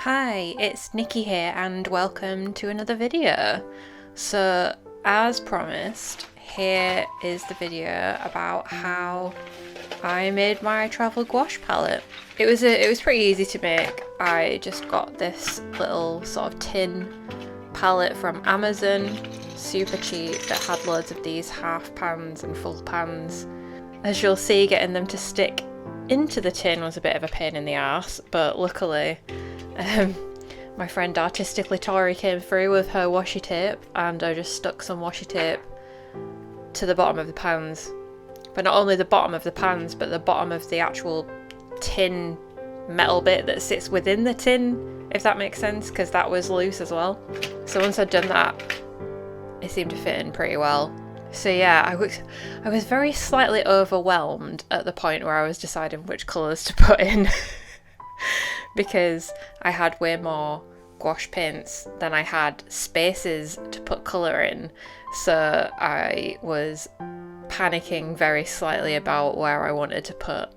Hi, it's Nikki here and welcome to another video. So, as promised, here is the video about how I made my travel gouache palette. It was pretty easy to make. I just got this little sort of tin palette from Amazon, super cheap, that had loads of these half pans and full pans. As you'll see, getting them to stick into the tin was a bit of a pain in the arse, but luckily my friend Artistically Tori came through with her washi tape, and I just stuck some washi tape to the bottom of the pans. But not only the bottom of the pans, but the bottom of the actual tin metal bit that sits within the tin, if that makes sense, because that was loose as well. So once I'd done that, it seemed to fit in pretty well. So yeah, I was very slightly overwhelmed at the point where I was deciding which colours to put in. Because I had way more gouache paints than I had spaces to put colour in, so I was panicking very slightly about where I wanted to put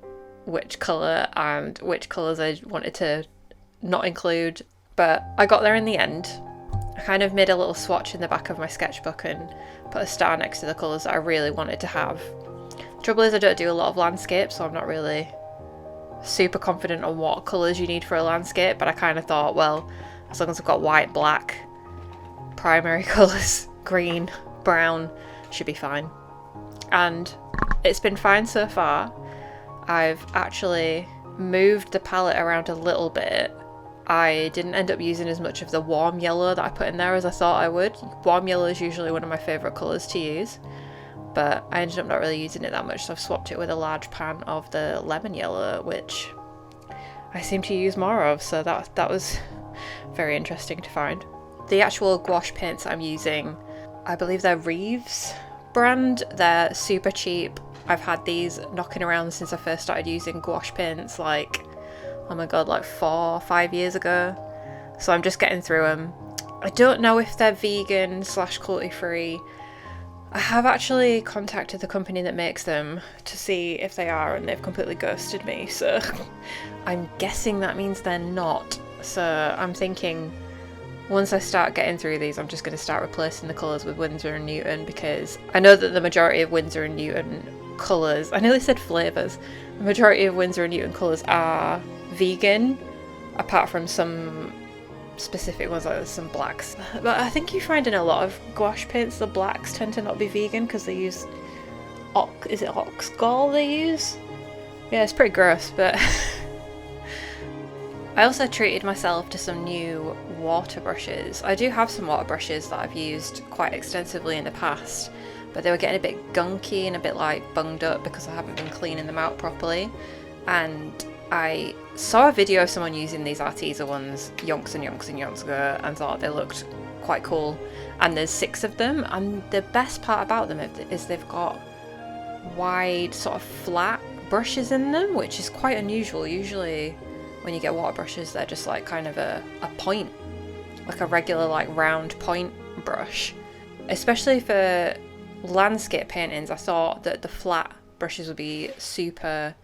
which colour and which colours I wanted to not include, but I got there in the end. I kind of made a little swatch in the back of my sketchbook and put a star next to the colours that I really wanted to have. The trouble is I don't do a lot of landscapes, so I'm not really super confident on what colours you need for a landscape, but I kind of thought, well, as long as I've got white, black, primary colours, green, brown, should be fine. And it's been fine so far. I've actually moved the palette around a little bit. I didn't end up using as much of the warm yellow that I put in there as I thought I would. Warm yellow is usually one of my favourite colours to use, but I ended up not really using it that much, so I've swapped it with a large pan of the lemon yellow, which I seem to use more of, so that was very interesting to find. The actual gouache paints I'm using, I believe they're Reeves brand. They're super cheap. I've had these knocking around since I first started using gouache paints, like, oh my god, like 4 or 5 years ago. So I'm just getting through them. I don't know if they're vegan / cruelty free. I have actually contacted the company that makes them to see if they are, and they've completely ghosted me, so I'm guessing that means they're not. So I'm thinking once I start getting through these, I'm just going to start replacing the colours with Winsor & Newton, because I know that the majority of Winsor & Newton colours, I nearly said flavours, the majority of Winsor & Newton colours are vegan, apart from some specific ones, like some blacks. But I think you find in a lot of gouache paints the blacks tend to not be vegan because they use is it ox gall they use? Yeah, it's pretty gross, but I also treated myself to some new water brushes. I do have some water brushes that I've used quite extensively in the past, but they were getting a bit gunky and a bit like bunged up because I haven't been cleaning them out properly. And I saw a video of someone using these Arteza ones yonks and yonks and yonks ago and thought they looked quite cool. And there's 6 of them, and the best part about them is they've got wide sort of flat brushes in them, which is quite unusual. Usually when you get water brushes, they're just like kind of a point, like a regular like round point brush. Especially for landscape paintings, I thought that the flat brushes would be super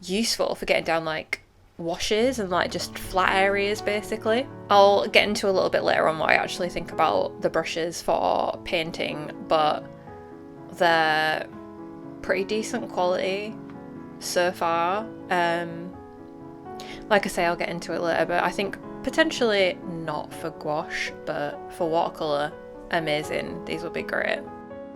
useful for getting down like washes and like just flat areas basically. I'll get into a little bit later on what I actually think about the brushes for painting, but they're pretty decent quality so far. Like I say, I'll get into it later, but I think potentially not for gouache, but for watercolour, amazing. These will be great.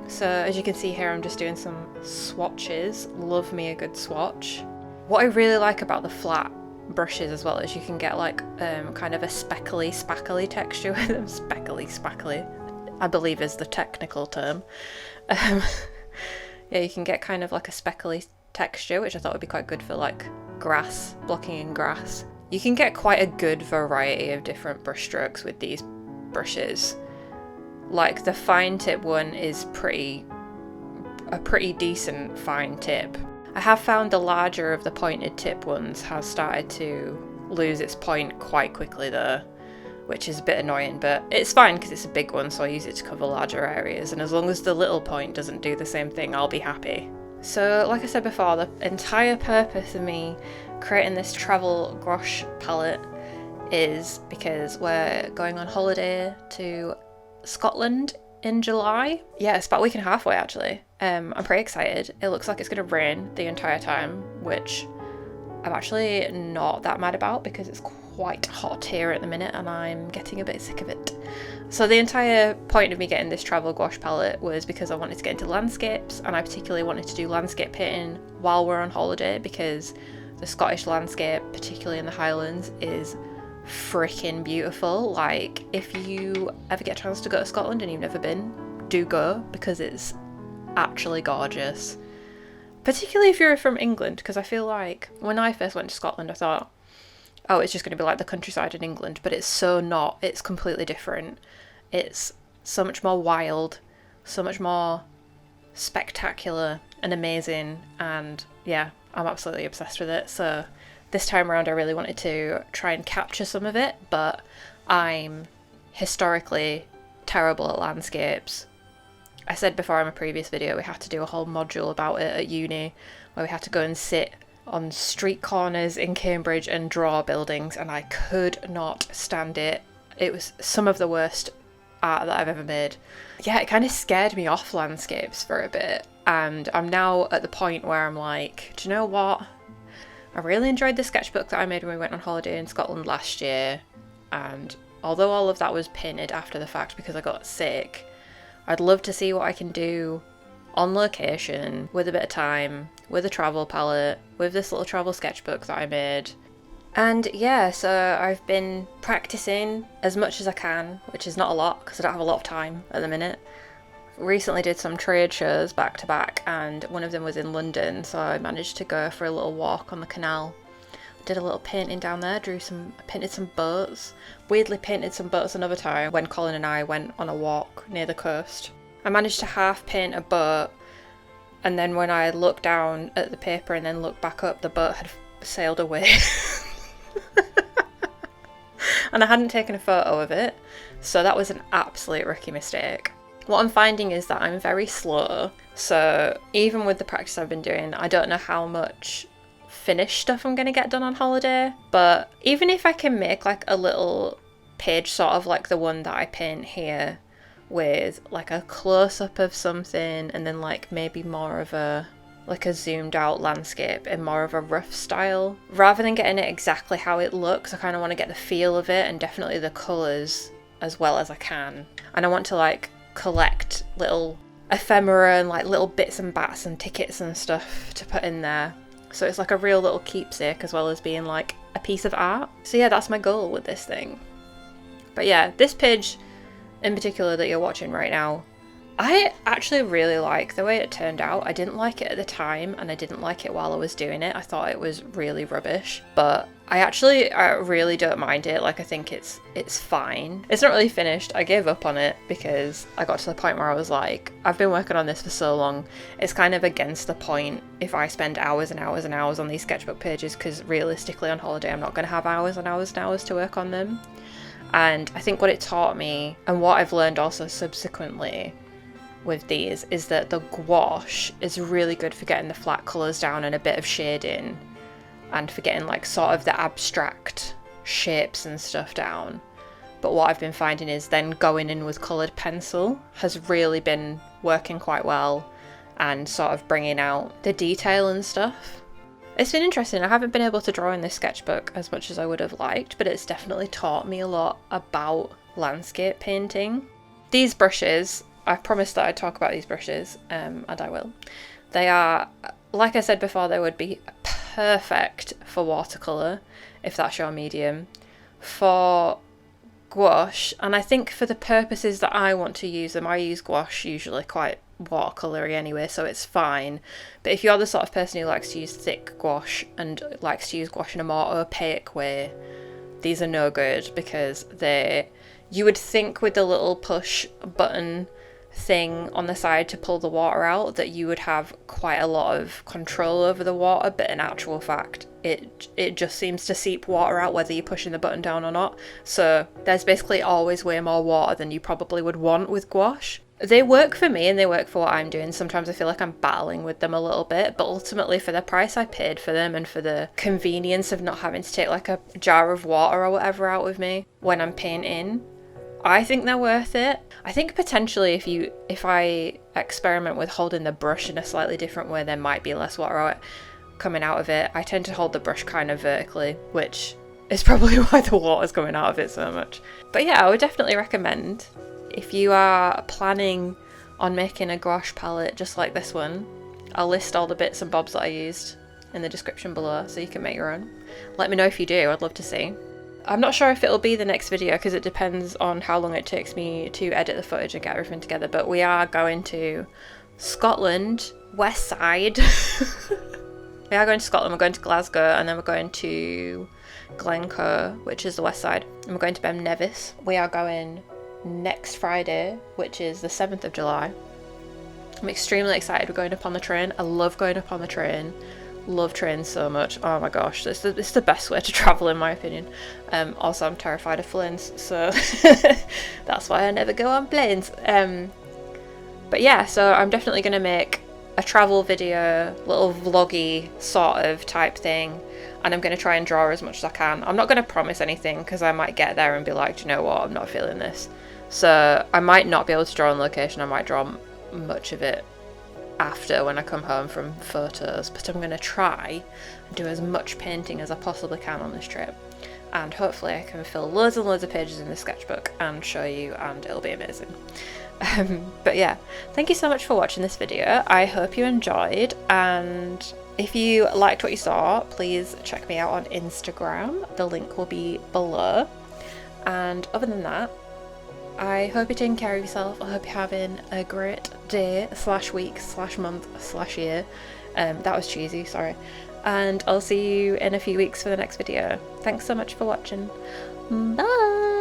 So as you can see here, I'm just doing some swatches. Love me a good swatch. What I really like about the flat brushes as well is you can get like kind of a speckly, spackly texture with them. Speckly, spackly, I believe is the technical term. Yeah, you can get kind of like a speckly texture, which I thought would be quite good for like grass, blocking in grass. You can get quite a good variety of different brush strokes with these brushes. Like the fine tip one is a pretty decent fine tip. I have found the larger of the pointed tip ones has started to lose its point quite quickly though, which is a bit annoying, but it's fine because it's a big one, so I use it to cover larger areas, and as long as the little point doesn't do the same thing, I'll be happy. So like I said before, the entire purpose of me creating this travel gouache palette is because we're going on holiday to Scotland in July. Yeah, it's about a week and a half away actually. I'm pretty excited. It looks like it's going to rain the entire time, which I'm actually not that mad about because it's quite hot here at the minute and I'm getting a bit sick of it. So the entire point of me getting this travel gouache palette was because I wanted to get into landscapes, and I particularly wanted to do landscape painting while we're on holiday because the Scottish landscape, particularly in the Highlands, is freaking beautiful. Like, if you ever get a chance to go to Scotland and you've never been, do go, because it's actually gorgeous. Particularly if you're from England, because I feel like when I first went to Scotland I thought, oh, it's just going to be like the countryside in England, but it's so not. It's completely different. It's so much more wild, so much more spectacular and amazing, and yeah, I'm absolutely obsessed with it. So this time around I really wanted to try and capture some of it, but I'm historically terrible at landscapes. I said before in my previous video we had to do a whole module about it at uni, where we had to go and sit on street corners in Cambridge and draw buildings, and I could not stand it. It was some of the worst art that I've ever made. Yeah, it kind of scared me off landscapes for a bit, and I'm now at the point where I'm like, do you know what? I really enjoyed the sketchbook that I made when we went on holiday in Scotland last year, and although all of that was painted after the fact because I got sick, I'd love to see what I can do on location with a bit of time, with a travel palette, with this little travel sketchbook that I made. And yeah, so I've been practicing as much as I can, which is not a lot because I don't have a lot of time at the minute. Recently did some trade shows back to back, and one of them was in London, so I managed to go for a little walk on the canal. Did a little painting down there, painted some boats. Weirdly painted some boats another time when Colin and I went on a walk near the coast. I managed to half paint a boat, and then when I looked down at the paper and then looked back up, the boat had sailed away. And I hadn't taken a photo of it, so that was an absolute rookie mistake. What I'm finding is that I'm very slow, so even with the practice I've been doing, I don't know how much finished stuff I'm going to get done on holiday, but even if I can make like a little page sort of like the one that I paint here, with like a close-up of something and then like maybe more of a zoomed out landscape in more of a rough style, rather than getting it exactly how it looks, I kind of want to get the feel of it and definitely the colours as well as I can. And I want to like collect little ephemera and like little bits and bats and tickets and stuff to put in there, so it's like a real little keepsake as well as being like a piece of art. So yeah, that's my goal with this thing. But yeah, this page in particular that you're watching right now, I actually really like the way it turned out. I didn't like it at the time, and I didn't like it while I was doing it. I thought it was really rubbish, but I really don't mind it. Like, I think it's fine. It's not really finished. I gave up on it because I got to the point where I was like, I've been working on this for so long, it's kind of against the point if I spend hours and hours and hours on these sketchbook pages, because realistically on holiday I'm not going to have hours and hours and hours to work on them. And I think what it taught me, and what I've learned also subsequently with these, is that the gouache is really good for getting the flat colours down and a bit of shading, and for getting like sort of the abstract shapes and stuff down. But what I've been finding is then going in with coloured pencil has really been working quite well, and sort of bringing out the detail and stuff. It's been interesting. I haven't been able to draw in this sketchbook as much as I would have liked, but it's definitely taught me a lot about landscape painting. These brushes, I promised that I'd talk about these brushes, and I will. They are, like I said before, they would be perfect for watercolour, if that's your medium, for gouache, and I think for the purposes that I want to use them, I use gouache usually quite watercolory anyway, so it's fine. But if you're the sort of person who likes to use thick gouache and likes to use gouache in a more opaque way, these are no good, because you would think with the little push button thing on the side to pull the water out that you would have quite a lot of control over the water, but in actual fact it just seems to seep water out whether you're pushing the button down or not. So there's basically always way more water than you probably would want with gouache. They work for me and they work for what I'm doing. Sometimes I feel like I'm battling with them a little bit, but ultimately for the price I paid for them and for the convenience of not having to take like a jar of water or whatever out with me when I'm painting, I think they're worth it. I think potentially if I experiment with holding the brush in a slightly different way, there might be less water coming out of it. I tend to hold the brush kind of vertically, which is probably why the water's coming out of it so much. But yeah, I would definitely recommend, if you are planning on making a gouache palette just like this one, I'll list all the bits and bobs that I used in the description below so you can make your own. Let me know if you do, I'd love to see. I'm not sure if it'll be the next video because it depends on how long it takes me to edit the footage and get everything together, but we are going to Scotland, west side. We are going to Scotland, we're going to Glasgow, and then we're going to Glencoe, which is the west side, and we're going to Ben Nevis. We are going next Friday, which is the 7th of July. I'm extremely excited. We're going up on the train. I love going up on the train. Love trains so much. Oh my gosh, it's the best way to travel in my opinion. Also I'm terrified of planes, so that's why I never go on planes. But yeah, so I'm definitely going to make a travel video, little vloggy sort of type thing, and I'm going to try and draw as much as I can. I'm not going to promise anything because I might get there and be like, do you know what, I'm not feeling this. So I might not be able to draw on location. I might draw much of it after when I come home from photos, but I'm going to try and do as much painting as I possibly can on this trip, and hopefully I can fill loads and loads of pages in the sketchbook and show you, and it'll be amazing. But yeah, thank you so much for watching this video. I hope you enjoyed, and if you liked what you saw, please check me out on Instagram. The link will be below. And other than that, I hope you're taking care of yourself. I hope you're having a great day / week / month / year. That was cheesy, sorry. And I'll see you in a few weeks for the next video. Thanks so much for watching. Bye!